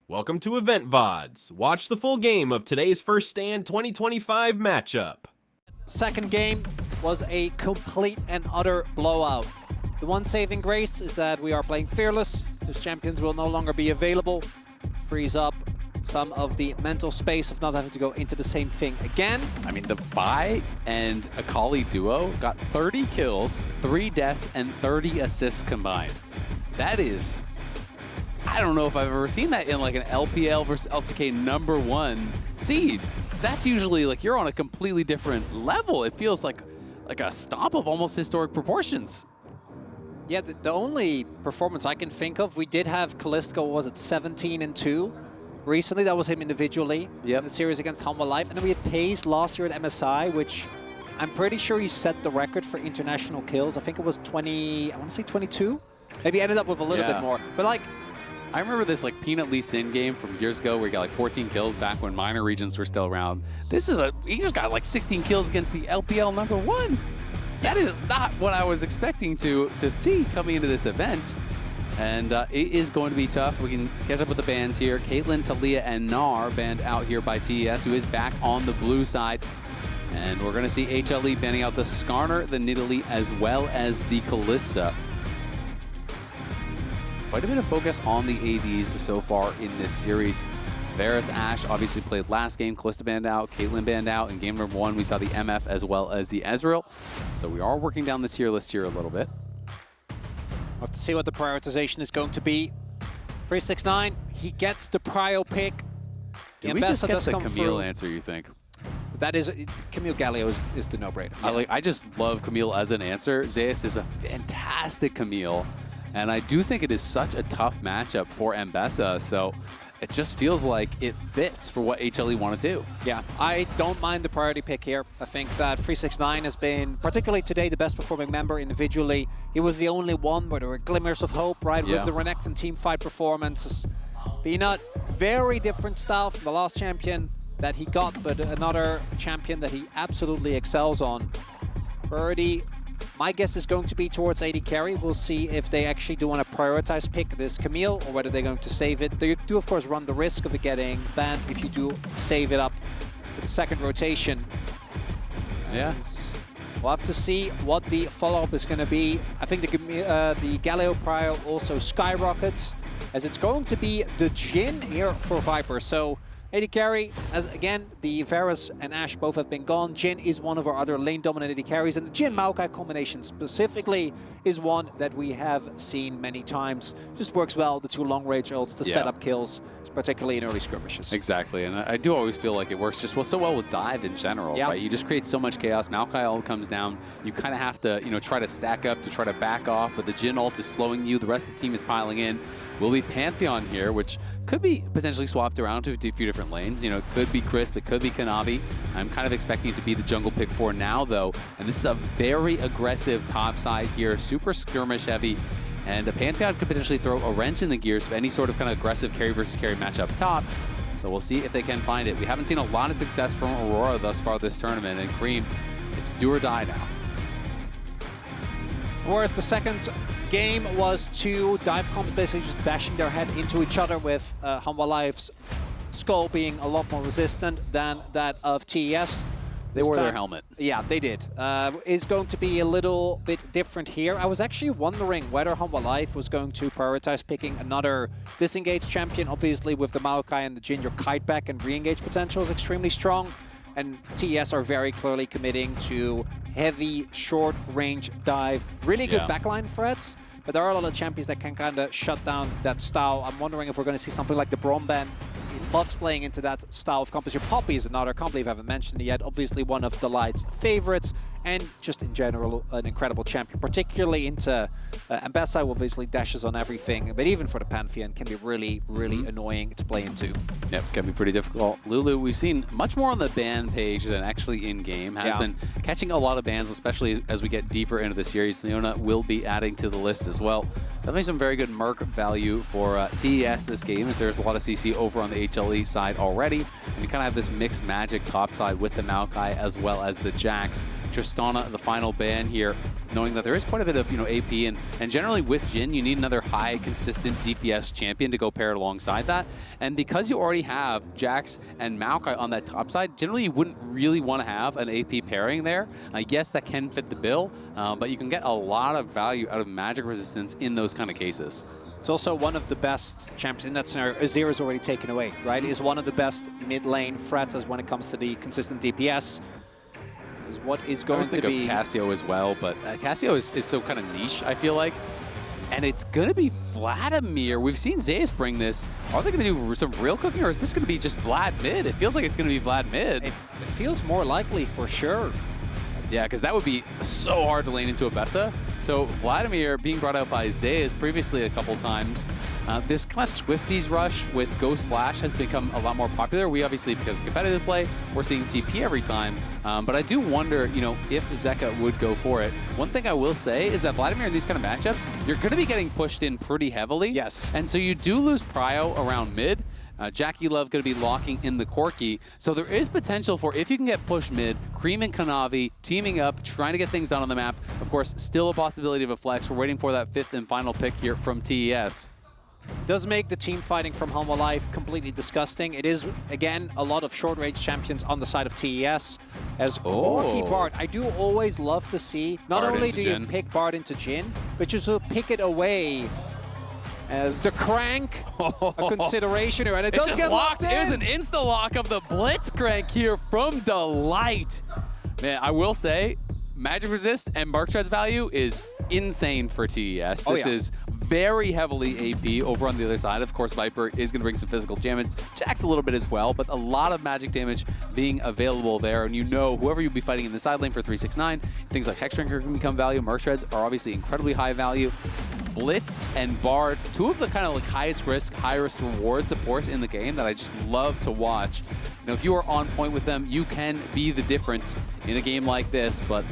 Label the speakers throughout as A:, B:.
A: Welcome to Loleventvods. Watch the full game of today's First Stand 2025 matchup.
B: Second game was a complete and utter blowout. The one saving grace is that we are playing Fearless, whose champions will no longer be available. Frees up some of the mental space of not having to go into the same thing again.
C: I mean, the Vi and Akali duo got 30 kills, 3 deaths, and 30 assists combined. That is, I don't know if I've ever seen that in like an LPL versus LCK #1 seed. That's usually like you're on a completely different level. It feels like a stomp of almost historic proportions.
B: Yeah, the only performance I can think of, we did have Callisto, was it 17-2? Recently, that was him individually in the series against Hanwha Live. And then we had Pace last year at MSI, which I'm pretty sure he set the record for international kills. I think it was 20, I want to say 22? Maybe ended up with a little bit more. But like,
C: I remember this like Peanut Lee Sin game from years ago where he got like 14 kills back when minor regions were still around. This is he just got like 16 kills against the LPL #1. That is not what I was expecting to see coming into this event. And it is going to be tough. We can catch up with the bans here. Caitlyn, Talia, and Nar banned out here by TES, who is back on the blue side. And we're going to see HLE banning out the Skarner, the Nidalee, as well as the Callista. Quite a bit of focus on the ADs so far in this series. Varus, Ashe obviously played last game. Callista banned out, Caitlyn banned out. In game #1, we saw the MF as well as the Ezreal. So we are working down the tier list here a little bit.
B: we'll have to see what the prioritization is going to be. 369, he gets the prio pick.
C: Did we just get the Camille answer, you think?
B: That is, Camille Galio is the no-brainer. Yeah.
C: I just love Camille as an answer. Zeus is a fantastic Camille. And I do think it is such a tough matchup for Mbessa, so it just feels like it fits for what HLE want to do.
B: Yeah, I don't mind the priority pick here. I think that 369 has been, particularly today, the best performing member individually. He was the only one where there were glimmers of hope, right, with the Renekton team fight performance. Peanut, very different style from the last champion that he got, but another champion that he absolutely excels on. Priority, my guess is going to be towards AD carry. We'll see if they actually do want to prioritize pick this Camille or whether they're going to save it. They do, of course, run the risk of it getting banned if you do save it up to the second rotation.
C: Yeah.
B: We'll have to see what the follow-up is going to be. I think the Galio prio also skyrockets, as it's going to be the Jhin here for Viper. So AD carry, as again, the Varus and Ashe both have been gone. Jhin is one of our other lane-dominant AD carries, and the Jhin-Maokai combination specifically is one that we have seen many times. Just works well, the two long-range ults to set up kills, particularly in early skirmishes.
C: Exactly, and I do always feel like it works just so well with dive in general, right? You just create so much chaos. Maokai ult comes down, you kind of have to, try to stack up to try to back off, but the Jhin ult is slowing you, the rest of the team is piling in. Will be Pantheon here, which could be potentially swapped around to a few different lanes. It could be Crisp, it could be Kanavi. I'm kind of expecting it to be the jungle pick for now, though. And this is a very aggressive top side here, super skirmish heavy. And the Pantheon could potentially throw a wrench in the gears of any sort of kind of aggressive carry versus carry match up top. So we'll see if they can find it. We haven't seen a lot of success from Aurora thus far this tournament. And Cream, it's do or die now.
B: Whereas the second game was two dive comps basically just bashing their head into each other, with Hanwha Live's skull being a lot more resistant than that of TES.
C: They wore their helmet.
B: Yeah, they did. Is going to be a little bit different here. I was actually wondering whether Hanwha Live was going to prioritize picking another disengaged champion. Obviously, with the Maokai and the Jhin, your kite back and re-engage potential is extremely strong. And TES are very clearly committing to heavy, short-range dive. Really good backline threats, but there are a lot of champions that can kind of shut down that style. I'm wondering if we're going to see something like the Bromban. He loves playing into that style of comp. Your Poppy is another. I can't believe I haven't mentioned it yet. Obviously one of Delight's favorites, and just in general an incredible champion, particularly into Mbessa. Obviously dashes on everything, but even for the Pantheon can be really, really annoying to play into.
C: Yep, can be pretty difficult. Lulu, we've seen much more on the ban page than actually in-game. Has been catching a lot of bans, especially as we get deeper into the series. Leona will be adding to the list as well. Definitely some very good Merc value for TES this game, as there's a lot of CC over on the HLE side already. And you kind of have this mixed magic top side with the Maokai as well as the Jax. Tristana, the final ban here. knowing that there is quite a bit of, AP, and generally with Jhin, you need another high, consistent DPS champion to go paired alongside that. And because you already have Jax and Maokai on that top side, generally you wouldn't really want to have an AP pairing there. Yes, that can fit the bill, but you can get a lot of value out of magic resistance in those kind of cases.
B: It's also one of the best champions in that scenario. Azir is already taken away, right? Is one of the best mid-lane threats as when it comes to the consistent DPS. Is what is going to be...
C: of Cassio as well, but Cassio is so kind of niche, I feel like. And it's going to be Vladimir. We've seen Zeus bring this. Are they going to do some real cooking, or is this going to be just Vlad mid? It feels like it's going to be Vlad mid.
B: It feels more likely for sure.
C: Yeah, because that would be so hard to lane into a Bessa. So Vladimir being brought out by Zeus previously a couple times. This kind of Swifties rush with Ghost Flash has become a lot more popular. We obviously, because it's competitive play, we're seeing TP every time. But I do wonder, if Zeka would go for it. One thing I will say is that Vladimir in these kind of matchups, you're going to be getting pushed in pretty heavily.
B: Yes.
C: And so you do lose prio around mid. Jackie Love going to be locking in the Corki. So there is potential for, if you can get pushed mid, Cream and Kanavi teaming up, trying to get things done on the map. Of course, still a possibility of a flex. We're waiting for that 5th and final pick here from TES.
B: Does make the team fighting from Hanwha Life completely disgusting. It is, again, a lot of short-range champions on the side of TES. As Corki Bard, I do always love to see, not
C: Bard
B: only do you
C: Jhin.
B: pick Bard into Jhin, but you also pick it away as the crank, a consideration here, and it does get locked in.
C: It was an insta-lock of the Blitzcrank here from Delight. Man, I will say, Magic Resist and Mark Tread's value is insane for TES. This is very heavily AP over on the other side. Of course, Viper is going to bring some physical damage. Jax a little bit as well, but a lot of magic damage being available there. And whoever you'll be fighting in the side lane for 369, things like Hexdrinker can become value. Mark Treads are obviously incredibly high value. Blitz and Bard, two of the kind of highest risk, high risk reward supports in the game that I just love to watch. If you are on point with them, you can be the difference in a game like this, but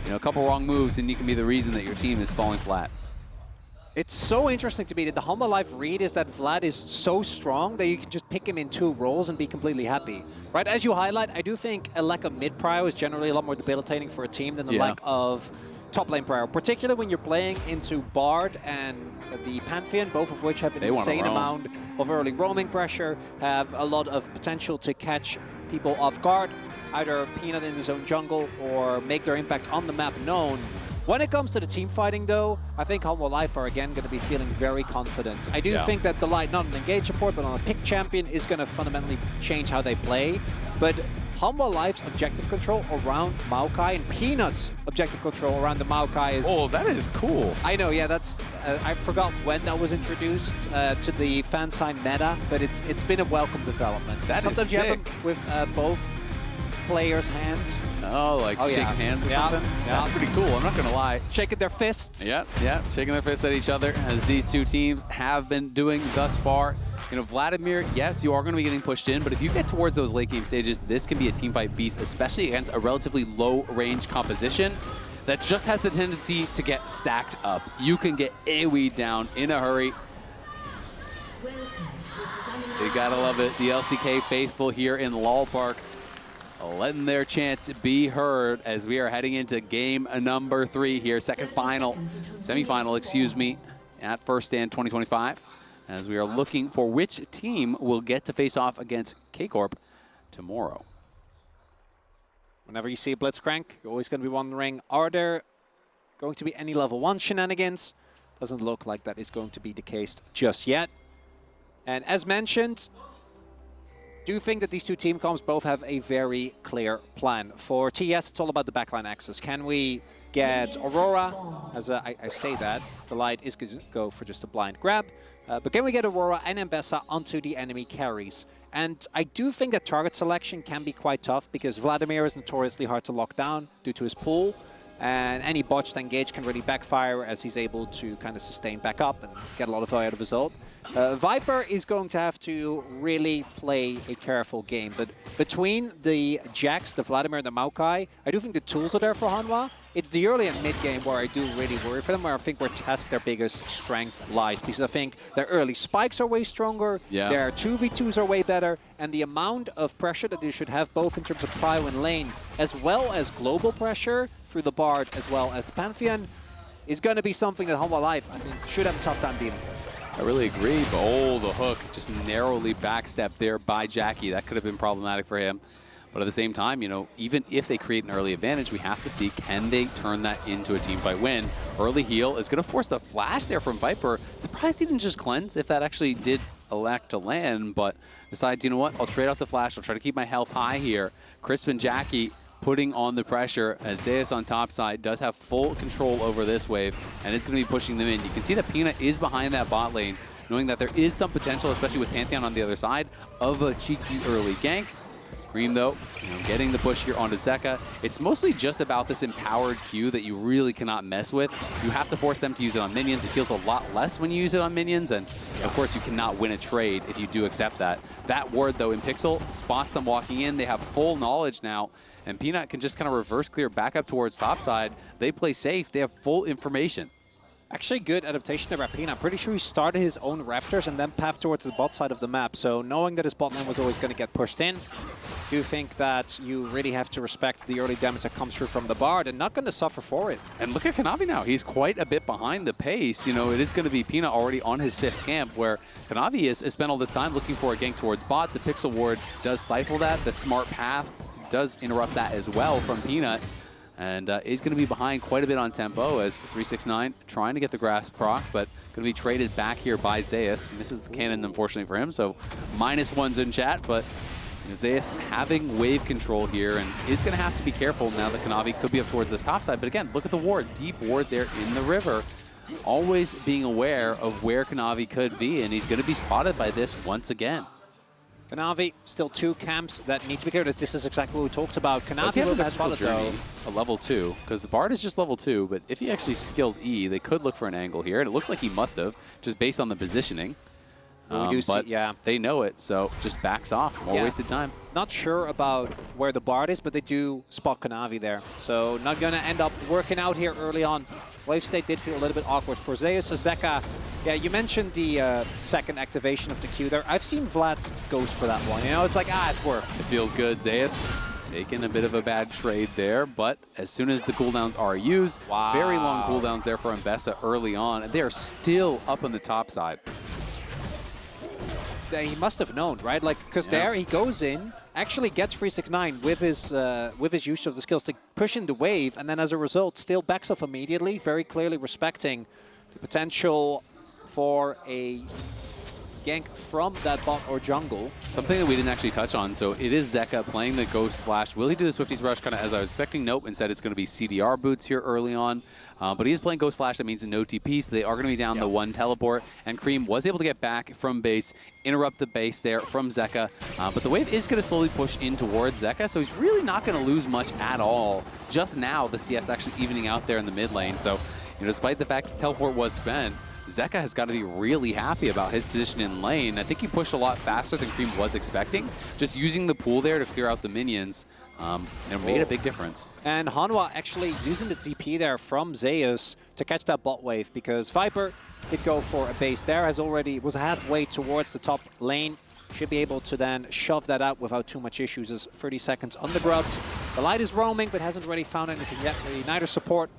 C: a couple wrong moves and you can be the reason that your team is falling flat.
B: It's so interesting to me that the Hanwha Life read is that Vlad is so strong that you can just pick him in 2 roles and be completely happy. Right, as you highlight, I do think a lack of mid-prio is generally a lot more debilitating for a team than the lack of top lane prio, particularly when you're playing into Bard and the Pantheon, both of which have an insane amount of early roaming pressure, have a lot of potential to catch people off guard, either peanut in his own jungle or make their impact on the map known. When it comes to the team fighting, though, I think Hanwha Life are again going to be feeling very confident. I do think that Delight, not an engage support, but on a pick champion, is going to fundamentally change how they play. But Hanwha Life's objective control around Maokai and Peanut's objective control around the Maokai is...
C: Oh, that is cool.
B: I know, yeah, that's... I forgot when that was introduced to the fan sign meta, but it's been a welcome development.
C: Sometimes
B: is sick. You have them with both players' hands.
C: Oh, like shaking hands or something? Yeah. That's pretty cool, I'm not going to lie.
B: Shaking their fists.
C: Yeah, shaking their fists at each other, as these two teams have been doing thus far. Vladimir, yes, you are going to be getting pushed in, but if you get towards those late game stages, this can be a teamfight beast, especially against a relatively low-range composition that just has the tendency to get stacked up. You can get AoE down in a hurry. You gotta love it. The LCK faithful here in Lol Park, letting their chants be heard as we are heading into game number 3 here, semifinal, excuse me, at First Stand 2025. As we are looking for which team will get to face off against K-Corp tomorrow.
B: Whenever you see a Blitzcrank, you're always going to be wondering, are there going to be any level 1 shenanigans? Doesn't look like that is going to be the case just yet. And as mentioned, do think that these two team comps both have a very clear plan. For TES, it's all about the backline access. Can we get Aurora, as I say that, Delight is going to go for just a blind grab. But can we get Aurora and Mbessa onto the enemy carries? And I do think that target selection can be quite tough because Vladimir is notoriously hard to lock down due to his pull. And any botched engage can really backfire as he's able to kind of sustain back up and get a lot of value out of his ult. Viper is going to have to really play a careful game. But between the Jax, the Vladimir, and the Maokai, I do think the tools are there for Hanwha. It's the early and mid game where I do really worry for them, where I think where their biggest strength lies. Because I think their early spikes are way stronger, their 2v2s are way better, and the amount of pressure that they should have both in terms of prio and lane, as well as global pressure, through the Bard as well as the Pantheon is going to be something that Hanwha Life, I think, should have a tough time dealing with.
C: I really agree, but oh, the hook just narrowly backstepped there by Jackie. That could have been problematic for him. But at the same time, you know, even if they create an early advantage, we have to see, can they turn that into a team fight win? Early heal is going to force the flash there from Viper. Surprised he didn't just cleanse if that actually did elect to land, but decides, you know what, I'll trade out the flash. I'll try to keep my health high here. Crisp and Jackie putting on the pressure as Zeus on top side does have full control over this wave, and it's going to be pushing them in. You can see that Peanut is behind that bot lane, knowing that there is some potential, especially with Pantheon on the other side, of a cheeky early gank. Cream, though, you know, getting the push here onto Zeka. It's mostly just about this empowered Q that you really cannot mess with. You have to force them to use it on minions. It feels a lot less when you use it on minions, and of course you cannot win a trade if you do accept that. That ward, though, in Pixel spots them walking in. They have full knowledge now, and Peanut can just kind of reverse clear back up towards topside. They play safe. They have full information.
B: Actually, good adaptation there by Peanut. I'm pretty sure he started his own Raptors and then pathed towards the bot side of the map. So knowing that his bot lane was always going to get pushed in, I do think that you really have to respect the early damage that comes through from the Bard and not going to suffer for it.
C: And look at Kanavi now. He's quite a bit behind the pace. You know, it is going to be Peanut already on his 5th camp, where Kanavi has spent all this time looking for a gank towards bot. The Pixel Ward does stifle that. The smart path does interrupt that as well from Peanut. And is going to be behind quite a bit on tempo as 369 trying to get the grass proc, but going to be traded back here by Zeus. Misses the cannon, unfortunately for him, so -1s in chat, but Zeus having wave control here and is going to have to be careful now that Kanavi could be up towards this top side. But again, look at the ward, deep ward there in the river. Always being aware of where Kanavi could be, and he's going to be spotted by this once again.
B: Kanavi, still 2 camps that need to be cleared. This is exactly what we talked about. Kanavi
C: will
B: will get spotted, though.
C: A level 2, because the Bard is just level 2, but if he actually skilled E, they could look for an angle here, and it looks like he must have, just based on the positioning.
B: We do see, yeah.
C: They know it, so just backs off. More wasted time.
B: Not sure about where the Bard is, but they do spot Kanavi there. So not going to end up working out here early on. Wave state did feel a little bit awkward for Zeus. Zeka, yeah, you mentioned the second activation of the Q there. I've seen Vlad's ghost for that one. You know, it's like, it's worth.
C: It feels good. Zeus taking a bit of a bad trade there, but as soon as the cooldowns are used, very long cooldowns there for Mbessa early on, and they are still up on the top side.
B: He must have known, right? Like, because there he goes in, actually gets 369 with his use of the skills to push in the wave, and then as a result, still backs off immediately, very clearly respecting the potential for a gank from that bot or jungle.
C: Something that we didn't actually touch on, so it is Zeka playing the Ghost Flash. Will he do the Swifties Rush kind of as I was expecting? Nope, instead it's going to be CDR boots here early on. But he is playing Ghost Flash, that means no TP, so they are going to be down the 1 teleport. And Cream was able to get back from base, interrupt the base there from Zeka. But the wave is going to slowly push in towards Zeka, so he's really not going to lose much at all. Just now, the CS actually evening out there in the mid lane. So, you know, despite the fact the teleport was spent, Zeka has got to be really happy about his position in lane. I think he pushed a lot faster than Cream was expecting. Just using the pool there to clear out the minions and made a big difference.
B: And Hanwha actually using the TP there from Zeus to catch that bot wave, because Viper did go for a base there, was halfway towards the top lane. Should be able to then shove that out without too much issues as 30 seconds on the grubs. The light is roaming, but hasn't really found anything yet. The Niter support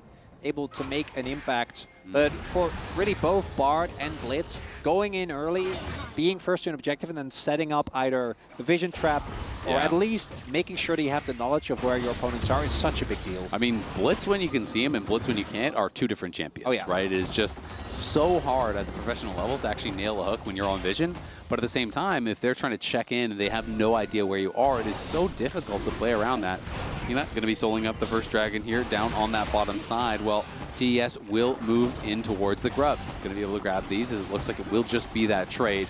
B: able to make an impact. But for really both Bard and Blitz, going in early, being first to an objective, and then setting up either the vision trap or at least making sure that you have the knowledge of where your opponents are is such a big deal.
C: I mean, Blitz when you can see him and Blitz when you can't are 2 different champions, right? It is just so hard at the professional level to actually nail a hook when you're on vision. But at the same time, if they're trying to check in and they have no idea where you are, it is so difficult to play around that. You're not going to be soloing up the first dragon here down on that bottom side. Well, TES will move in towards the grubs. Going to be able to grab these as it looks like it will just be that trade.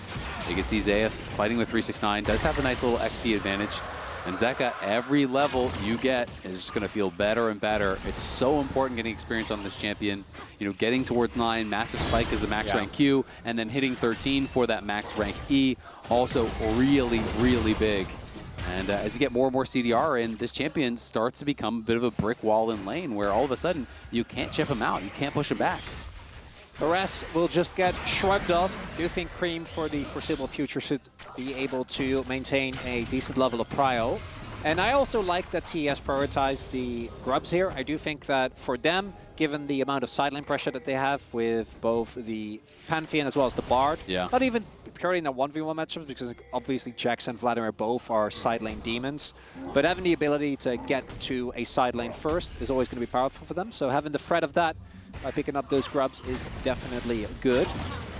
C: You can see Zeus fighting with 369, does have a nice little XP advantage. And Zeka, every level you get is just going to feel better and better. It's so important getting experience on this champion. You know, getting towards 9, massive spike is the max rank Q, and then hitting 13 for that max rank E, also really, really big. And as you get more and more CDR in, this champion starts to become a bit of a brick wall in lane where all of a sudden you can't chip him out, you can't push him back.
B: The rest will just get shrugged off. Do you think Cream for the foreseeable future should be able to maintain a decent level of prio? And I also like that TES prioritized the grubs here. I do think that for them, given the amount of sideline pressure that they have with both the Pantheon as well as the Bard, not even purely in the 1v1 matchups, because obviously Jax and Vladimir both are sideline demons, but having the ability to get to a sideline first is always going to be powerful for them. So having the threat of that by picking up those grubs is definitely good.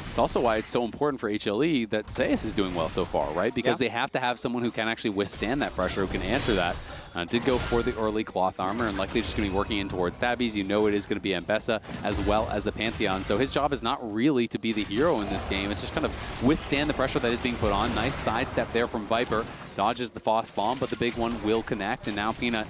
C: It's also why it's so important for HLE that Zeus is doing well so far, right? Because they have to have someone who can actually withstand that pressure, who can answer that. Did go for the early cloth armor and likely just going to be working in towards Tabbies. You know it is going to be Ambessa as well as the Pantheon. So his job is not really to be the hero in this game. It's just kind of withstand the pressure that is being put on. Nice sidestep there from Viper. Dodges the Phos Bomb, but the big one will connect. And now Peanut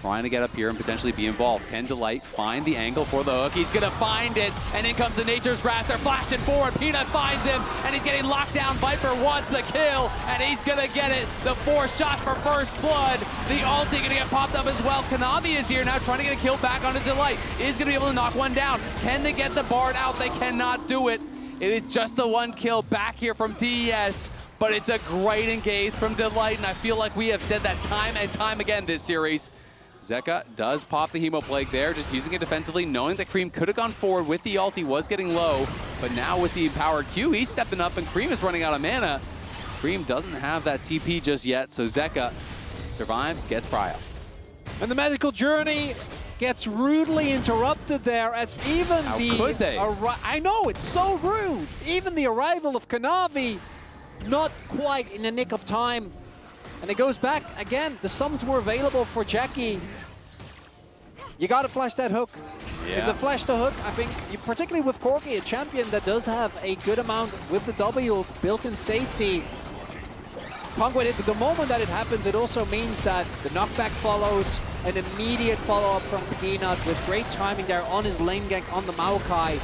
C: trying to get up here and potentially be involved. Can Delight find the angle for the hook? He's going to find it, and in comes the Nature's Grasp. They're flashing forward. Peanut finds him, and he's getting locked down. Viper wants the kill, and he's going to get it. The 4 shot for first blood. The ulti going to get popped up as well. Kanavi is here now trying to get a kill back onto Delight. Is going to be able to knock one down. Can they get the Bard out? They cannot do it. It is just the 1 kill back here from TES. But it's a great engage from Delight, and I feel like we have said that time and time again this series. Zeka does pop the Hemo Plague there, just using it defensively, knowing that Cream could have gone forward with the ult. He was getting low, but now with the empowered Q, he's stepping up, and Cream is running out of mana. Cream doesn't have that TP just yet, so Zeka survives, gets Prio.
B: And the magical journey gets rudely interrupted there as even
C: How could they?
B: I know, it's so rude. Even the arrival of Kanavi, not quite in the nick of time. And it goes back again. The summons were available for Jackie. You got to flash that hook. If the flash the hook, I think, particularly with Corki, a champion that does have a good amount with the W built-in safety. Kongwei, the moment that it happens, it also means that the knockback follows, an immediate follow-up from Peanut with great timing there on his lane gank on the Maokai.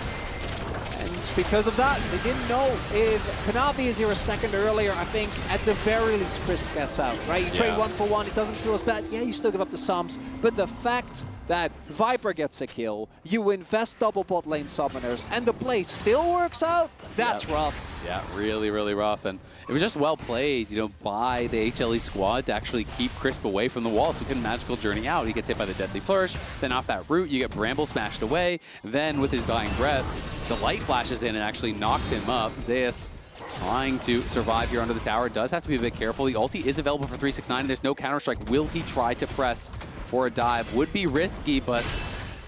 B: And because of that, they didn't know if Kanavi is here a second earlier. I think at the very least Crisp gets out, right? You trade 1 for 1, it doesn't feel as bad. Yeah, you still give up the sums, but the fact that Viper gets a kill, you invest double bot lane summoners, and the play still works out, that's rough.
C: Yeah, really, really rough. And it was just well played, you know, by the HLE squad to actually keep Crisp away from the wall so he can magical journey out. He gets hit by the Deadly Flourish, then off that route, you get Bramble smashed away. Then with his dying breath, the light flashes in and actually knocks him up. Zeus trying to survive here under the tower. Does have to be a bit careful. The ulti is available for 369, and there's no Counter-Strike. Will he try to press for a dive? Would be risky, but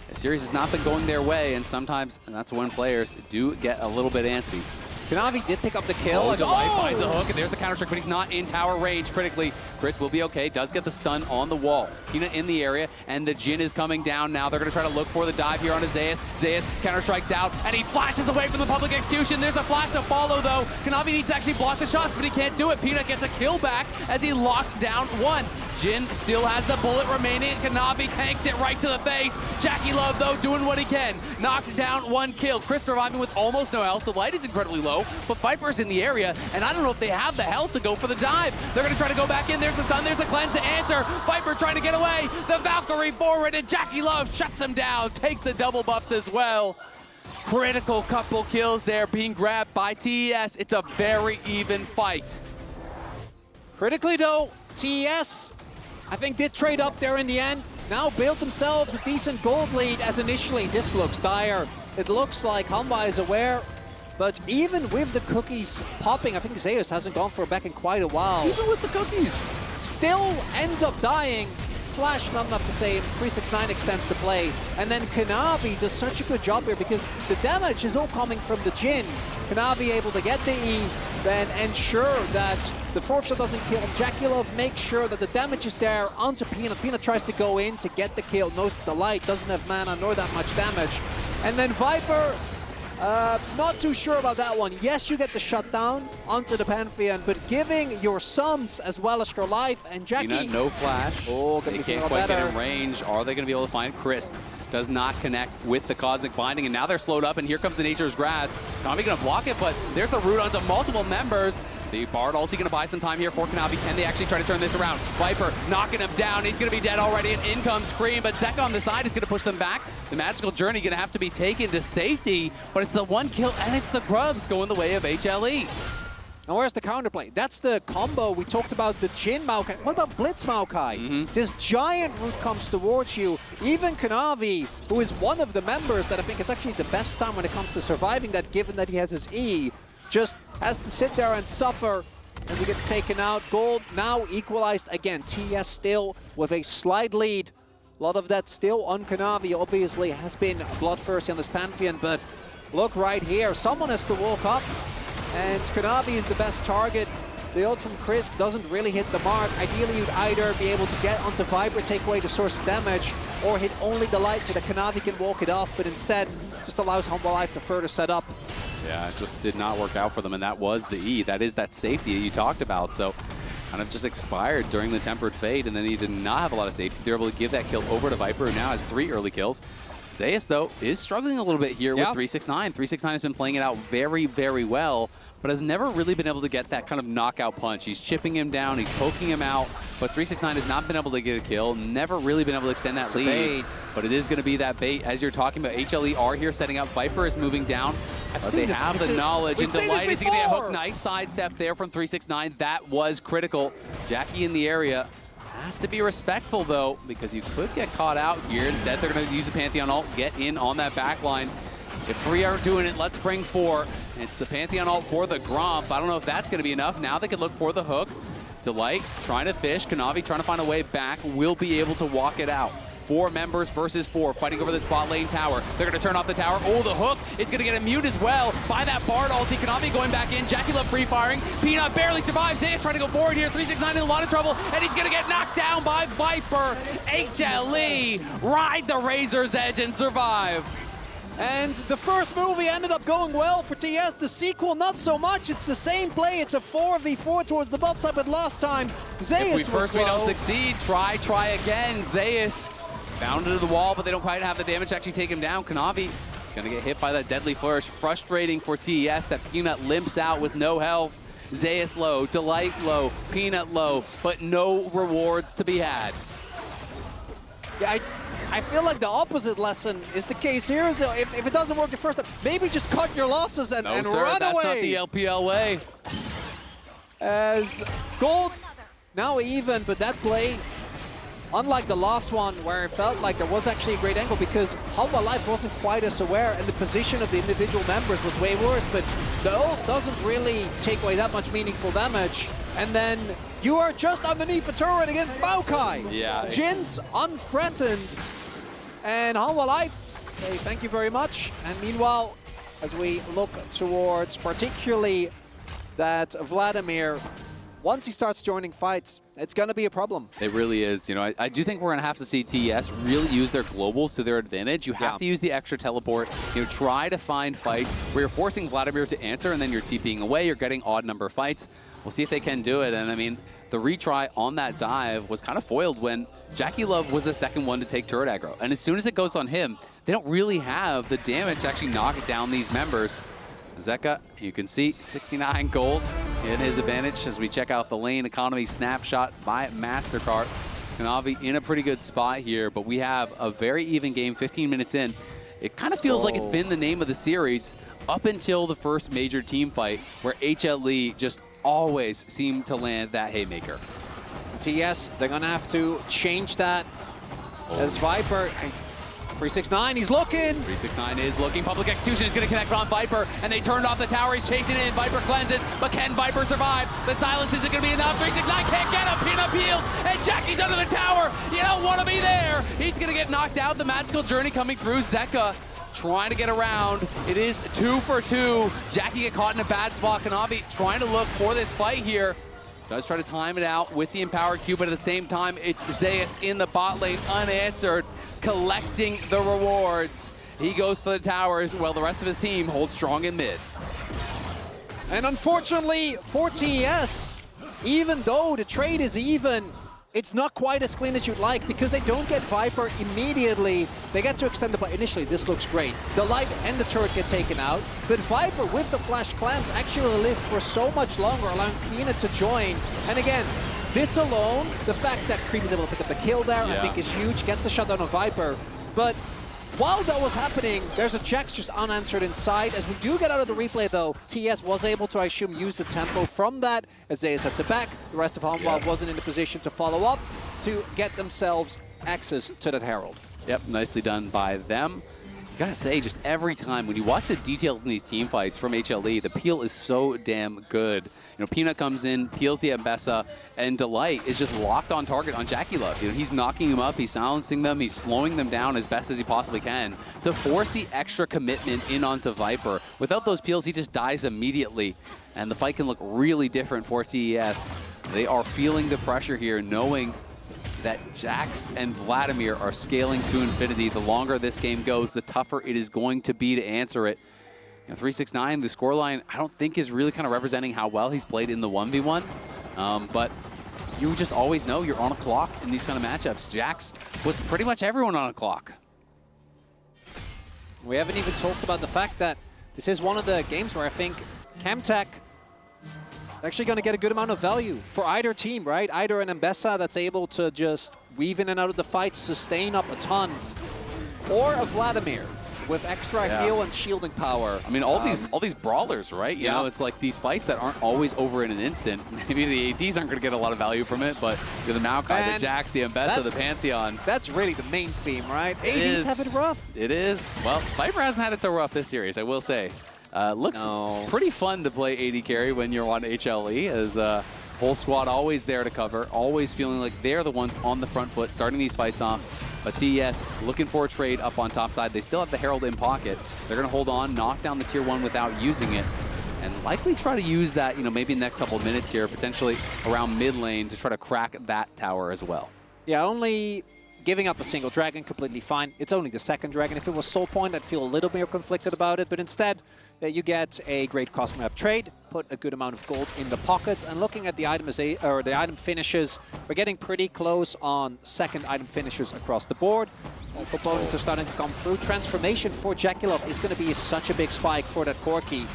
C: the series has not been going their way, and sometimes that's when players do get a little bit antsy.
B: Kanavi did pick up the kill.
C: Delight finds the hook, and there's the Counter-Strike, but he's not in tower range critically. Chris will be okay, does get the stun on the wall. Peanut in the area, and the Jhin is coming down now. They're going to try to look for the dive here onto Zeus. Zeus Counter-Strikes out, and he flashes away from the public execution. There's a flash to follow, though. Kanavi needs to actually block the shots, but he can't do it. Peanut gets a kill back as he locked down 1. Jhin still has the bullet remaining. Kanavi tanks it right to the face. Jackie Love, though, doing what he can. Knocks down 1 kill. Chris surviving with almost no health. The light is incredibly low, but Viper's in the area, and I don't know if they have the health to go for the dive. They're going to try to go back in. There's the stun. There's the cleanse to answer. Viper trying to get away. The Valkyrie forward, and Jackie Love shuts him down. Takes the double buffs as well. Critical couple kills there being grabbed by TES. It's a very even fight.
B: Critically, though, TES, I think, did trade up there in the end. Now built themselves a decent gold lead, as initially this looks dire. It looks like Hanwha is aware, but even with the cookies popping, I think Zeus hasn't gone for a back in quite a while.
C: Even with the cookies.
B: Still ends up dying. Flash, not enough to save. 369 extends the play. And then Kanavi does such a good job here because the damage is all coming from the Jhin. Kanavi able to get the E, then ensure that the 4th shot doesn't kill. Jackie Love makes sure that the damage is there onto Peanut. Peanut tries to go in to get the kill. Knows the light doesn't have mana nor that much damage. And then Viper, not too sure about that one. Yes, you get the shutdown onto the Pantheon, but giving your sums as well as your life, and Jackie...
C: Peanut, no flash.
B: Oh,
C: they can't quite get in range. Are they going to be able to find Crisp? Does not connect with the Cosmic Binding, and now they're slowed up, and here comes the Nature's Grasp. Kanavi going to block it, but there's the root onto multiple members. The Bard ulti going to buy some time here for Kanavi. Can they actually try to turn this around? Viper knocking him down. He's going to be dead already, and in comes Cream, but Zeka on the side is going to push them back. The Magical Journey going to have to be taken to safety, but it's the 1 kill, and it's the Grubs going the way of HLE.
B: And where's the counterplay? That's the combo. We talked about the Jin Maokai. What about Blitz Maokai? This giant root comes towards you. Even Kanavi, who is one of the members that I think is actually the best time when it comes to surviving that, given that he has his E, just has to sit there and suffer as he gets taken out. Gold now equalized again. TES still with a slight lead. A lot of that still on Kanavi. Obviously has been bloodthirsty on this Pantheon, but look right here. Someone has to walk up. And Kanavi is the best target. The ult from Crisp doesn't really hit the mark. Ideally, you'd either be able to get onto Viper, take away the source of damage, or hit only the light so that Kanavi can walk it off, but instead just allows Hanwha Life to further set up.
C: Yeah, it just did not work out for them, and that was the E. That is that safety you talked about. So kind of just expired during the Tempered Fate, and then he did not have a lot of safety. They're able to give that kill over to Viper, who now has 3 early kills. Zeus, though, is struggling a little bit here with 369. 369 has been playing it out very, very well, but has never really been able to get that kind of knockout punch. He's chipping him down, he's poking him out, but 369 has not been able to get a kill, never really been able to extend that lead. But it is going to be that bait, as you're talking about. HLE are here setting up. Viper is moving down, but they have the knowledge, and Delight is going to get a hook. Nice sidestep there from 369. That was critical. Jackie in the area. Has to be respectful, though, because you could get caught out here. Instead, they're going to use the Pantheon ult, get in on that back line. If 3 aren't doing it, let's bring 4. It's the Pantheon ult for the Gromp. I don't know if that's going to be enough. Now they can look for the hook. Delight trying to fish. Kanavi trying to find a way back. Will be able to walk it out. 4 members versus 4, fighting over this bot lane tower. They're going to turn off the tower. Oh, the hook is going to get immune as well by that Bard ulti. Kanavi going back in. Jackie Love free firing. Peanut barely survives. Zeus trying to go forward here. 369 in a lot of trouble, and he's going to get knocked down by Viper. HLE ride the razor's edge and survive.
B: And the first movie ended up going well for TES. The sequel, not so much. It's the same play. It's a 4v4 towards the bot side, but last time, Zeus was
C: first we don't succeed, try again. Zeus bound into the wall, but they don't quite have the damage to actually take him down. Kanavi gonna get hit by that deadly flourish. Frustrating for TES that Peanut limps out with no health. Zeus low, Delight low, Peanut low, but no rewards to be had.
B: Yeah, I feel like the opposite lesson is the case here. Is if it doesn't work the first time, maybe just cut your losses and run away.
C: That's not the LPL way.
B: As Gold now even, but that play, unlike the last one where it felt like there was actually a great angle because Hanwha Life wasn't quite as aware and the position of the individual members was way worse, but the ult doesn't really take away that much meaningful damage. And then you are just underneath the turret against Maokai.
C: Yeah.
B: Jin's unthreatened. And Hanwha Life say thank you very much. And meanwhile, as we look towards particularly that Vladimir, once he starts joining fights, it's going to be a problem.
C: It really is. You know, I do think we're going to have to see TES really use their globals to their advantage. You have to use the extra teleport. You know, try to find fights where you're forcing Vladimir to answer and then you're TPing away. You're getting odd number fights. We'll see if they can do it. And I mean, the retry on that dive was kind of foiled when Jackie Love was the second one to take turret aggro. And as soon as it goes on him, they don't really have the damage to actually knock down these members. Zeka, you can see 69 gold in his advantage as we check out the lane economy snapshot by MasterCard. Kanavi in a pretty good spot here, but we have a very even game 15 minutes in. It kind of feels like it's been the name of the series up until the first major team fight where HLE just always seem to land that haymaker.
B: TES, they're going to have to change that as Viper. 369, he's looking.
C: 369 is looking. Public Execution is going to connect on Viper, and they turned off the tower. He's chasing it in. Viper cleanses, but can Viper survive? The silence isn't going to be enough. 369 can't get him. Peanut peels, and Jackie's under the tower. You don't want to be there. He's going to get knocked out. The magical journey coming through. Zeka trying to get around. It is 2 for 2. Jackie get caught in a bad spot. Kanavi trying to look for this fight here. Does try to time it out with the Empowered Q, but at the same time, it's Zeus in the bot lane, unanswered, collecting the rewards. He goes for the towers while the rest of his team holds strong in mid.
B: And unfortunately for TES, even though the trade is even, it's not quite as clean as you'd like because they don't get Viper immediately. They get to extend the play. Initially, this looks great. The light and the turret get taken out, but Viper with the Flash Cleanse actually live for so much longer, allowing Peanut to join. And again, this alone, the fact that Cream is able to pick up the kill there, I think is huge. Gets the shutdown of Viper. But While that was happening, there's a Jax just unanswered inside. As we do get out of the replay, though, TES was able to, I assume, use the tempo from that. As Zeus had to back, the rest of Hanwha wasn't in a position to follow up to get themselves access to that Herald.
C: Yep, nicely done by them. Gotta say, just every time when you watch the details in these team fights from HLE, the peel is so damn good. You know, Peanut comes in, peels the Mbessa, and Delight is just locked on target on Jackie Love. You know, he's knocking him up, he's silencing them, he's slowing them down as best as he possibly can to force the extra commitment in onto Viper. Without those peels, he just dies immediately, and the fight can look really different for TES. They are feeling the pressure here, knowing that Jax and Vladimir are scaling to infinity. The longer this game goes, the tougher it is going to be to answer it. You know, 369, the scoreline, I don't think is really kind of representing how well he's played in the 1v1. But you just always know you're on a clock in these kind of matchups. Jax puts pretty much everyone on a clock.
B: We haven't even talked about the fact that this is one of the games where I think Camtech actually going to get a good amount of value for either team, right? Either an Mbessa that's able to just weave in and out of the fight, sustain up a ton, or a Vladimir with extra heal and shielding power.
C: I mean, all these brawlers, right? You know, it's like these fights that aren't always over in an instant. Maybe the ADs aren't going to get a lot of value from it, but the Maokai, the Jax, the Mbessa, the Pantheon.
B: That's really the main theme, right? ADs have it rough.
C: It is. Well, Viper hasn't had it so rough this series, I will say. Looks pretty fun to play AD carry when you're on HLE, as whole squad always there to cover, always feeling like they're the ones on the front foot, starting these fights off. But TES looking for a trade up on top side. They still have the Herald in pocket. They're going to hold on, knock down the tier 1 without using it, and likely try to use that, you know, maybe in the next couple of minutes here, potentially around mid lane to try to crack that tower as well. Yeah,
B: only giving up a single dragon, completely fine. It's only the second dragon. If it was Soul Point, I'd feel a little more conflicted about it, but instead, you get a great cost map trade, put a good amount of gold in the pockets, and looking at the item finishes, we're getting pretty close on second item finishes across the board. All components are starting to come through. Transformation for Jackulov is going to be such a big spike for that Corki.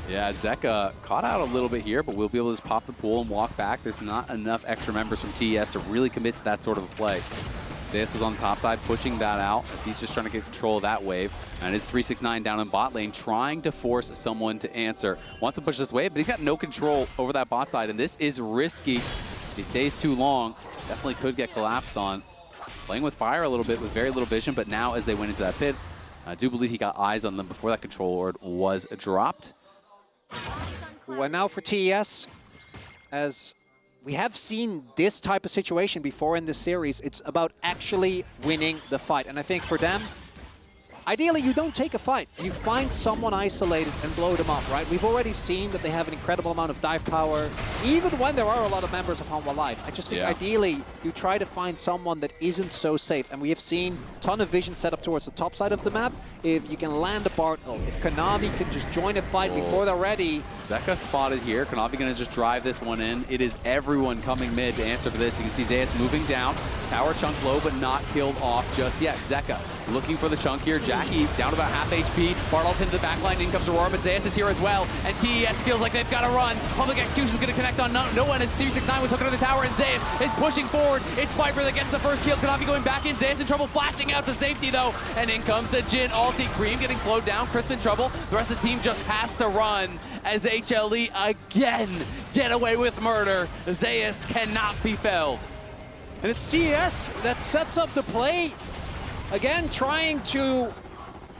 C: Yeah, Zeka caught out a little bit here, but we'll be able to just pop the pool and walk back. There's not enough extra members from TES to really commit to that sort of a play. Zeus was on the top side, pushing that out as he's just trying to get control of that wave. And his 369 down in bot lane, trying to force someone to answer. Wants to push this wave, but he's got no control over that bot side, and this is risky. If he stays too long, definitely could get collapsed on. Playing with fire a little bit with very little vision, but now as they went into that pit, I do believe he got eyes on them before that control ward was dropped.
B: Well, now for TES, as we have seen this type of situation before in this series, it's about actually winning the fight. And I think for them, ideally, you don't take a fight. You find someone isolated and blow them up, right? We've already seen that they have an incredible amount of dive power, even when there are a lot of members of Hanwha Live. I just think ideally, you try to find someone that isn't so safe. And we have seen a ton of vision set up towards the top side of the map. If you can land a Bartle, if Konami can just join a fight before they're ready.
C: Zeka spotted here. Konami going to just drive this one in. It is everyone coming mid to answer for this. You can see Zeus moving down. Tower chunk low, but not killed off just yet. Zeka looking for the chunk here. Jackie down to about half HP. Bartle's into the backline. In comes Aurora, but Zeus is here as well. And TES feels like they've got to run. Public Execution is going to connect on no one as 369 was hooking to the tower, and Zeus is pushing forward. It's Viper that gets the first kill. Konami going back in. Zeus in trouble, flashing out to safety though. And in comes the Jin ulti. Cream getting slowed down. Crisp in trouble. The rest of the team just has to run as HLE again get away with murder. Zeus cannot be felled.
B: And it's TES that sets up the play. Again, trying to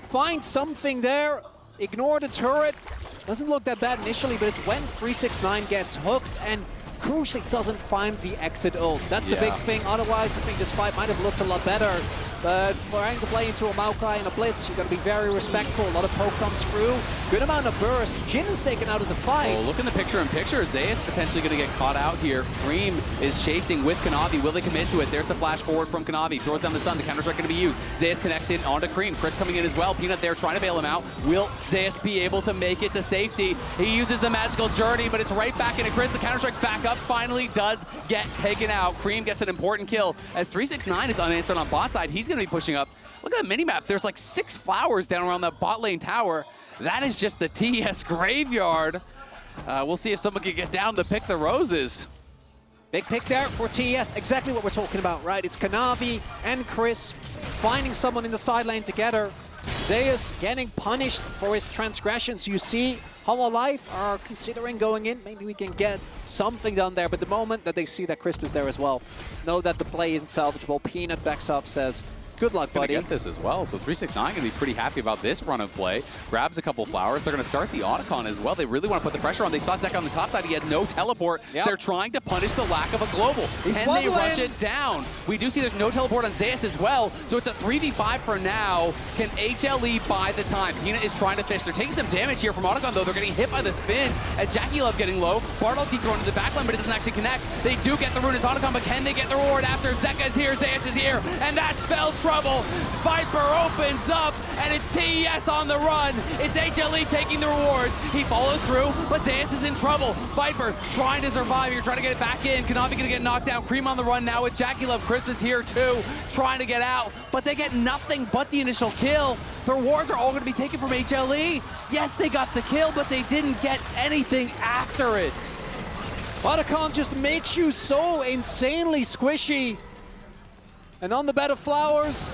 B: find something there. Ignore the turret. Doesn't look that bad initially, but it's when 369 gets hooked and crucially doesn't find the exit ult. That's the big thing. Otherwise, I think this fight might have looked a lot better. But trying to play into a Maokai and a Blitz, you've got to be very respectful. A lot of poke comes through. Good amount of burst. Jin is taken out of the fight.
C: Oh, look in the picture-in-picture. Zeus potentially going to get caught out here. Cream is chasing with Konami. Will they commit to it? There's the flash forward from Konami. Throws down the stun. The counter-strike going to be used. Zeus connects in onto Cream. Chris coming in as well. Peanut there trying to bail him out. Will Zeus be able to make it to safety? He uses the magical journey, but it's right back into Chris. The counter-strike's back up. Finally does get taken out. Cream gets an important kill. As 369 is unanswered on bot side, he's going to be pushing up. Look at the minimap. There's like 6 flowers down around that bot lane tower. That is just the TES graveyard. We'll see if someone can get down to pick the roses.
B: Big pick there for TES, exactly what we're talking about, right? It's Kanavi and Chris finding someone in the side lane together. Zeus getting punished for his transgressions. You see, Hanwha Life are considering going in. Maybe we can get something done there, but the moment that they see that Crisp is there as well, know that the play isn't salvageable. Peanut backs up, says, good luck, buddy.
C: Gonna get this as well. So 369 gonna be pretty happy about this run of play. Grabs a couple flowers. They're gonna start the Otacon as well. They really want to put the pressure on. They saw Zeka on the top side. He had no teleport.
B: Yep.
C: They're trying to punish the lack of a global. Can they rush it down? We do see there's no teleport on Zeus as well. So it's a 3v5 for now. Can HLE buy the time? Peanut is trying to fish. They're taking some damage here from Otacon though. They're getting hit by the spins. As Jackie Love getting low. Bartolti thrown to the backline, but it doesn't actually connect. They do get the rune as Otacon, but can they get the reward after Zeka is here? Zeus is here, and that spells trouble. Viper opens up, and it's TES on the run. It's HLE taking the rewards. He follows through, but Zeus is in trouble. Viper trying to survive here, trying to get it back in. Kanavi gonna get knocked down. Cream on the run now with Jackie Love. Christmas here too, trying to get out, but they get nothing but the initial kill. The rewards are all gonna be taken from HLE. Yes, they got the kill, but they didn't get anything after it.
B: Otacon just makes you so insanely squishy. And on the bed of flowers,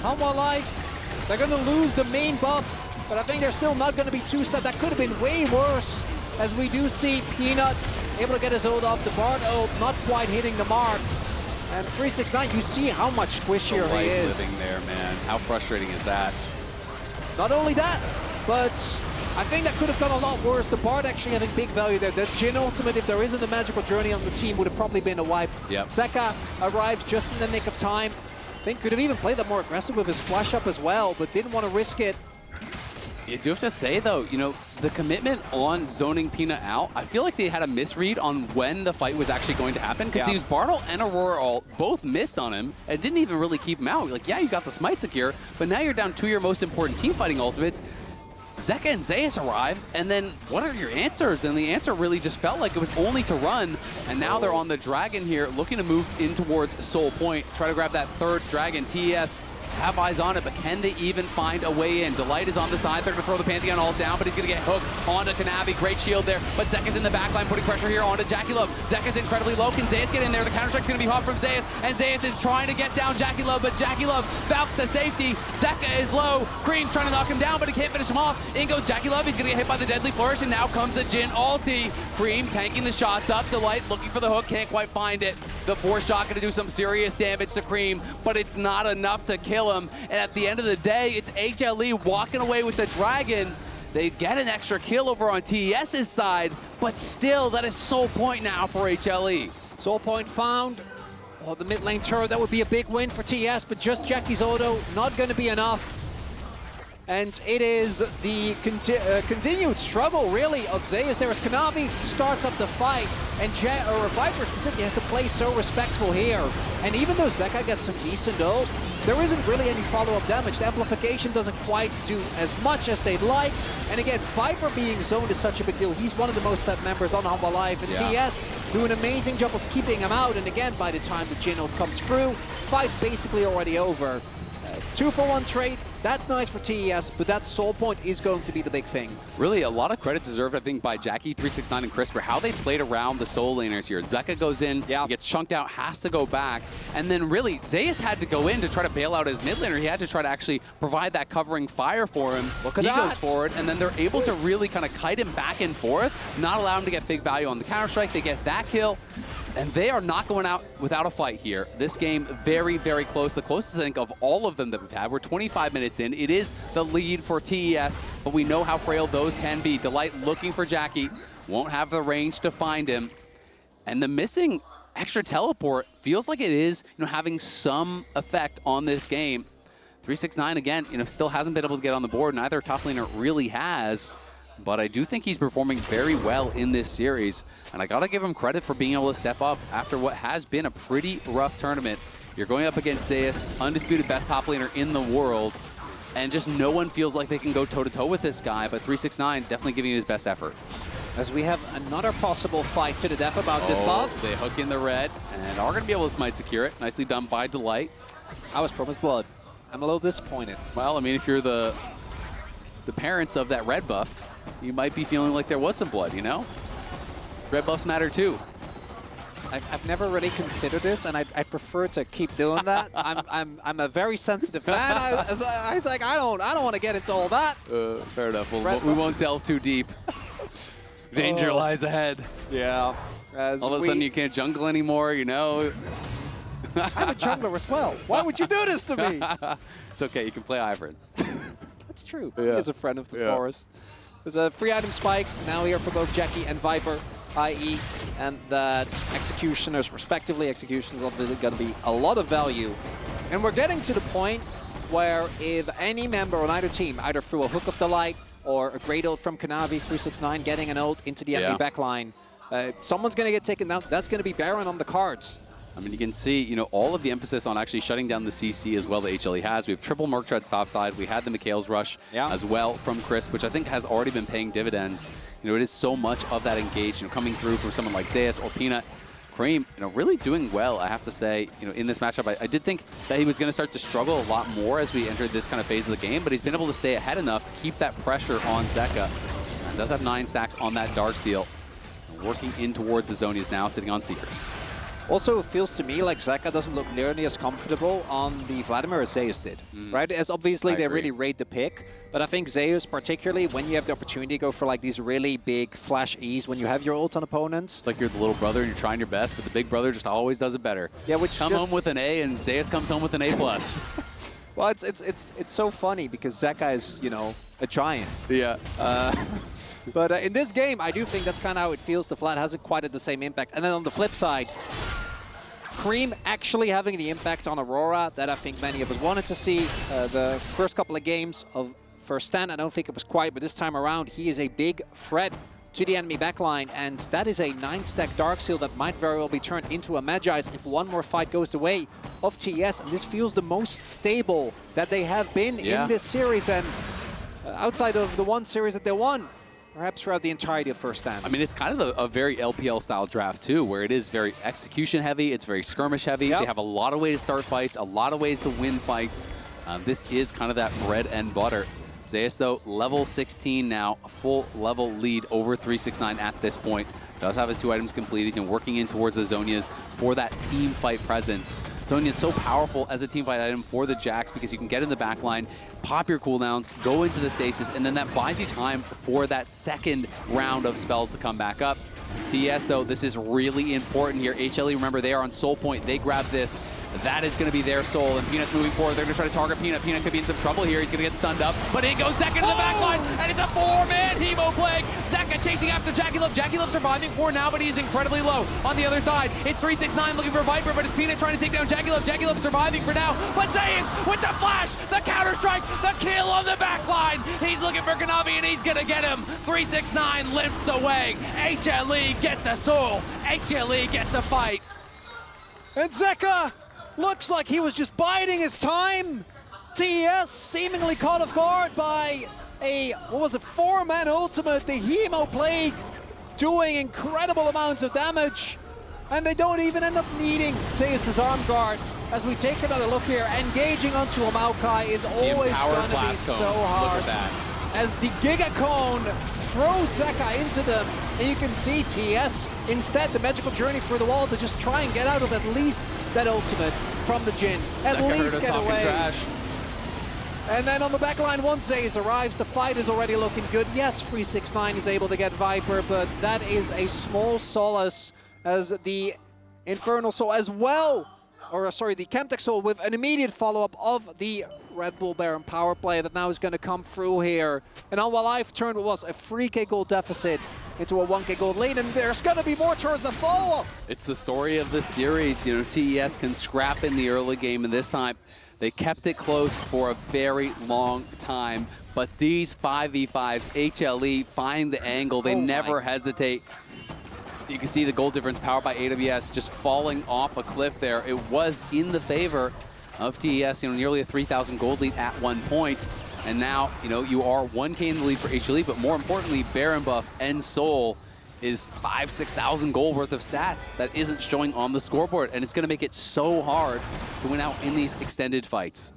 B: Hanwha Life, they're going to lose the main buff, but I think they're still not going to be too sad. That could have been way worse, as we do see Peanut able to get his ult off the Bard ult, not quite hitting the mark. And 369, you see how much squishier he is.
C: Living there, man. How frustrating is that?
B: Not only that, but I think that could have gone a lot worse. The Bard actually having big value there. The Jhin ultimate, if there isn't a magical journey on the team, would have probably been a wipe.
C: Yep.
B: Zeka arrives just in the nick of time. I think could have even played that more aggressive with his flash up as well, but didn't want to risk it.
C: You do have to say, though, you know, the commitment on zoning Peanut out, I feel like they had a misread on when the fight was actually going to happen, because these Bartle and Aurora ult both missed on him and didn't even really keep him out. Like, yeah, you got the smite secure, but now you're down to your most important team fighting ultimates. Zeka and Zeus arrive, and then what are your answers? And the answer really just felt like it was only to run, and now they're on the dragon here, looking to move in towards Soul Point, try to grab that third dragon. TES have eyes on it, but can they even find a way in? Delight is on the side. They're going to throw the Pantheon ult down, but he's going to get hooked onto Kanavi. Great shield there, but Zeka's in the backline, putting pressure here onto Jackie Love. Zeka's incredibly low. Can Zeus get in there? The counter-strike's going to be hot from Zeus, and Zeus is trying to get down Jackie Love, but Jackie Love falcons to safety. Zeka is low. Cream's trying to knock him down, but he can't finish him off. In goes Jackie Love. He's going to get hit by the Deadly Flourish, and now comes the Jhin ulti. Cream tanking the shots up. Delight looking for the hook, can't quite find it. The force shot going to do some serious damage to Cream, but it's not enough to kill him. And at the end of the day, it's HLE walking away with the dragon. They get an extra kill over on TES's side, but still, that is Soul Point now for HLE.
B: Soul Point found. Oh, the mid lane turret, that would be a big win for TES, but just Jackie's auto, not going to be enough. And it is the continued struggle, really, of Zeus. There is Kanavi, starts up the fight, and Viper specifically has to play so respectful here. And even though Zeka gets some decent ult, there isn't really any follow-up damage. The amplification doesn't quite do as much as they'd like. And again, Viper being zoned is such a big deal. He's one of the most fed members on Hanwha Life, and TES do an amazing job of keeping him out. And again, by the time the Jhin ult comes through, fight's basically already over. 2-for-1 trade. That's nice for TES, but that Soul Point is going to be the big thing.
C: Really, a lot of credit deserved, I think, by Jackie, 369, and Chris for how they played around the Soul Laners here. Zeka goes in, he gets chunked out, has to go back, and then really, Zeus had to go in to try to bail out his mid laner. He had to try to actually provide that covering fire for him.
B: Look at
C: he
B: that.
C: goes forward, and then they're able to really kind of kite him back and forth, not allow him to get big value on the Counter-Strike. They get that kill. And they are not going out without a fight here. This game, very, very close. The closest, I think, of all of them that we've had. We're 25 minutes in. It is the lead for TES, but we know how frail those can be. Delight looking for Jackie. Won't have the range to find him. And the missing extra teleport feels like it is, having some effect on this game. 369, again, still hasn't been able to get on the board. Neither top laner really has. But I do think he's performing very well in this series. And I gotta give him credit for being able to step up after what has been a pretty rough tournament. You're going up against Zeus, undisputed best top laner in the world. And just no one feels like they can go toe-to-toe with this guy. But 369 definitely giving his best effort.
B: As we have another possible fight to the death about this buff.
C: They hook in the red and are gonna be able to smite secure it. Nicely done by Delight.
B: I was promised blood. I'm a little disappointed.
C: Well, I mean, if you're the parents of that red buff, you might be feeling like there was some blood, Red buffs matter too.
B: I've never really considered this, and I prefer to keep doing that. I'm a very sensitive man. I was like, I don't want to get into all that.
C: Fair enough. We won't delve too deep. Danger lies ahead.
B: Yeah.
C: All of a sudden, you can't jungle anymore, you know?
B: I'm a jungler as well. Why would you do this to me?
C: It's okay. You can play Ivern.
B: That's true.
C: Yeah.
B: He is a friend of the forest. There's a free item spikes now here for both Jackie and Viper, i.e. and that executioners, respectively. Executioners are going to be a lot of value. And we're getting to the point where if any member on either team, either through a Hook of the Light or a great ult from Kanavi 369 getting an ult into the enemy backline, someone's going to get taken down. That's going to be Baron on the cards.
C: I mean, you can see, you know, all of the emphasis on actually shutting down the CC as well that HLE has. We have triple Merc Treads topside. We had the McHale's Rush as well from Crisp, which I think has already been paying dividends. You know, it is so much of that engage, you know, coming through from someone like Zeus or Peanut. Cream, you know, really doing well, I have to say, you know, in this matchup. I did think that he was going to start to struggle a lot more as we entered this kind of phase of the game, but he's been able to stay ahead enough to keep that pressure on Zeka. And does have 9 stacks on that Dark Seal. Working in towards the zone, he's now sitting on Seekers.
B: Also, it feels to me like Zeka doesn't look nearly as comfortable on the Vladimir as Zeus did, right? As obviously they really rate the pick, but I think Zeus, particularly when you have the opportunity to go for like these really big flash E's when you have your ult on opponents.
C: It's like you're the little brother and you're trying your best, but the big brother just always does it better.
B: Yeah, which
C: come home with an A and Zeus comes home with an A+.
B: Well, it's so funny because Zeka is, you know, a giant.
C: Yeah.
B: But in this game, I do think that's kind of how it feels. The Flat hasn't quite had the same impact. And then on the flip side, Cream actually having the impact on Aurora that I think many of us wanted to see. The first couple of games of First Stand, I don't think it was quite, but this time around, he is a big threat to the enemy backline, and that is a 9-stack Dark Seal that might very well be turned into a Magi's if one more fight goes the way of TES, and this feels the most stable that they have been in this series, and outside of the one series that they won, perhaps throughout the entirety of First Stand.
C: I mean, it's kind of a very LPL-style draft, too, where it is very execution-heavy, it's very skirmish-heavy. They have a lot of ways to start fights, a lot of ways to win fights. This is kind of that bread and butter. Zeus, though, level 16 now, a full level lead over 369 at this point. Does have his 2 items completed and working in towards the Zhonya's for that team fight presence. Zhonya is so powerful as a team fight item for the Jax because you can get in the back line, pop your cooldowns, go into the stasis, and then that buys you time for that second round of spells to come back up. TES, though, this is really important here. HLE, remember, they are on soul point. They grab this. That is going to be their soul, and Peanut's moving forward. They're going to try to target Peanut. Peanut could be in some trouble here. He's going to get stunned up, but in goes second to the back line, and it's a 4-man Hemo Plague. Zeka chasing after Jackie Love. Jackie Love surviving for now, but he's incredibly low. On the other side, it's 369 looking for Viper, but it's Peanut trying to take down Jackie Love. Jackie Love surviving for now, but Zeus with the flash, the counter-strike, the kill on the back line. He's looking for Kanavi, and he's going to get him. 369 limps away. HLE gets the soul. HLE gets the fight.
B: And Zeka looks like he was just biding his time. TES seemingly caught off guard by a, 4-man ultimate, the Hemo Plague, doing incredible amounts of damage. And they don't even end up needing Zeus' arm guard. As we take another look here, engaging onto a Maokai is always going to be so hard.
C: Look at that.
B: As the Giga Cone throws Zeka into them, and you can see TES instead the magical journey through the wall to just try and get out of at least that ultimate from the Jhin. At least get away.
C: Trash.
B: And then on the backline, once Zeus arrives, the fight is already looking good. Yes, 369 is able to get Viper, but that is a small solace as the Infernal Soul as well, or sorry, the Chemtech Soul with an immediate follow-up of the Red Bull Baron power play that now is going to come through here. And Hanwha Life turned what was a 3k gold deficit into a 1k gold lead, and there's going to be more turns to follow.
C: It's the story of the series. You know, TES can scrap in the early game, and this time they kept it close for a very long time. But these 5v5s, HLE find the angle. They never hesitate. You can see the goal difference powered by AWS just falling off a cliff there. It was in the favor of TES, you know, nearly a 3,000 gold lead at one point. And now, you know, you are 1k in the lead for HLE, but more importantly, Baron buff and Soul is 6,000 gold worth of stats that isn't showing on the scoreboard. And it's going to make it so hard to win out in these extended fights.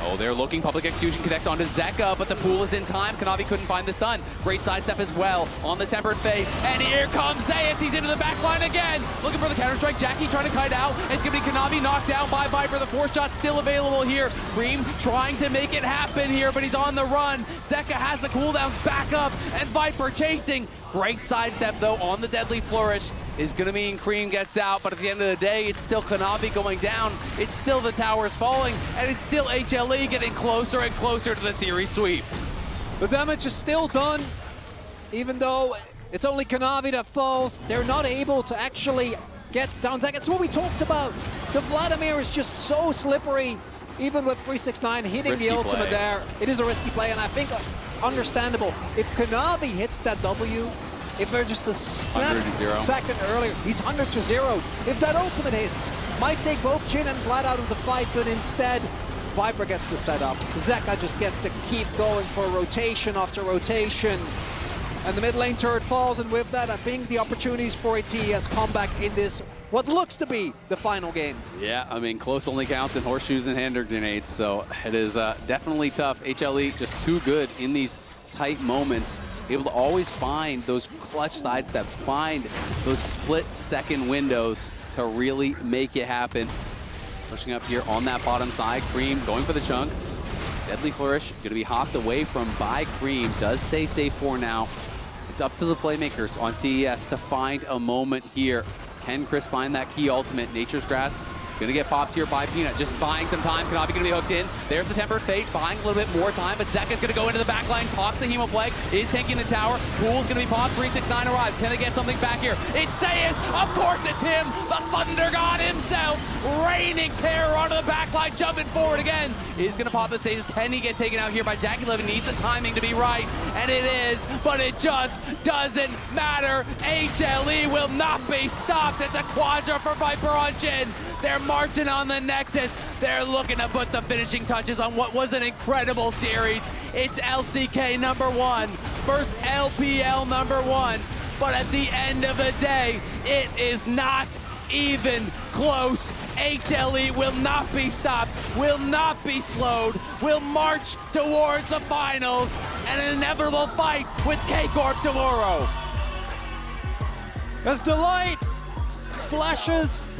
C: Oh, they're looking. Public Execution connects onto Zeka, but the pool is in time. Kanavi couldn't find the stun. Great sidestep as well on the Tempered Fate. And here comes Zayas. He's into the back line again. Looking for the counter-strike. Jackie trying to kite out. It's going to be Kanavi knocked down by Viper. The 4-shot still available here. Cream trying to make it happen here, but he's on the run. Zeka has the cooldowns back up, and Viper chasing. Great sidestep, though, on the Deadly Flourish. Is going to mean Cream gets out, but at the end of the day, it's still Kanavi going down. It's still the towers falling, and it's still HLE getting closer and closer to the series sweep.
B: The damage is still done, even though it's only Kanavi that falls. They're not able to actually get down Zach. It's what we talked about. The Vladimir is just so slippery, even with 369 hitting
C: Risky
B: the ultimate
C: play.
B: there. It is a risky play, and I think understandable. If Kanavi hits that W, if they're just a snap
C: 100-0.
B: second earlier, he's 100-0. If that ultimate hits, might take both Jhin and Vlad out of the fight, but instead, Viper gets the setup. Zeka just gets to keep going for rotation after rotation. And the mid lane turret falls, and with that, I think the opportunities for a TES comeback in this, what looks to be the final game.
C: Yeah, I mean, close only counts in horseshoes and hand grenades, so it is definitely tough. HLE just too good in these tight moments, able to always find those clutch sidesteps, find those split-second windows to really make it happen. Pushing up here on that bottom side, Cream going for the chunk. Deadly Flourish going to be hopped away from by Cream, does stay safe for now. It's up to the playmakers on TES to find a moment here. Can Chris find that key ultimate? Nature's Grasp gonna get popped here by Peanut, just buying some time. Kanavi gonna be hooked in. There's the Tempered Fate, buying a little bit more time, but Zeka's gonna go into the back line, pops the Hemo Plague, is taking the tower. Pool's gonna be popped, 369 arrives. Can they get something back here? It's Zayas, of course it's him, the Thunder God himself, raining terror onto the back line, jumping forward again. Is gonna pop the stages. Can he get taken out here by Jackie Levin? Needs the timing to be right, and it is, but it just doesn't matter. HLE will not be stopped. It's a quadra for Viper on Jhin. They're marching on the Nexus. They're looking to put the finishing touches on what was an incredible series. It's LCK #1 versus LPL #1. But at the end of the day, it is not even close. HLE will not be stopped, will not be slowed, will march towards the finals and an inevitable fight with K-Corp tomorrow.
B: As Delight flashes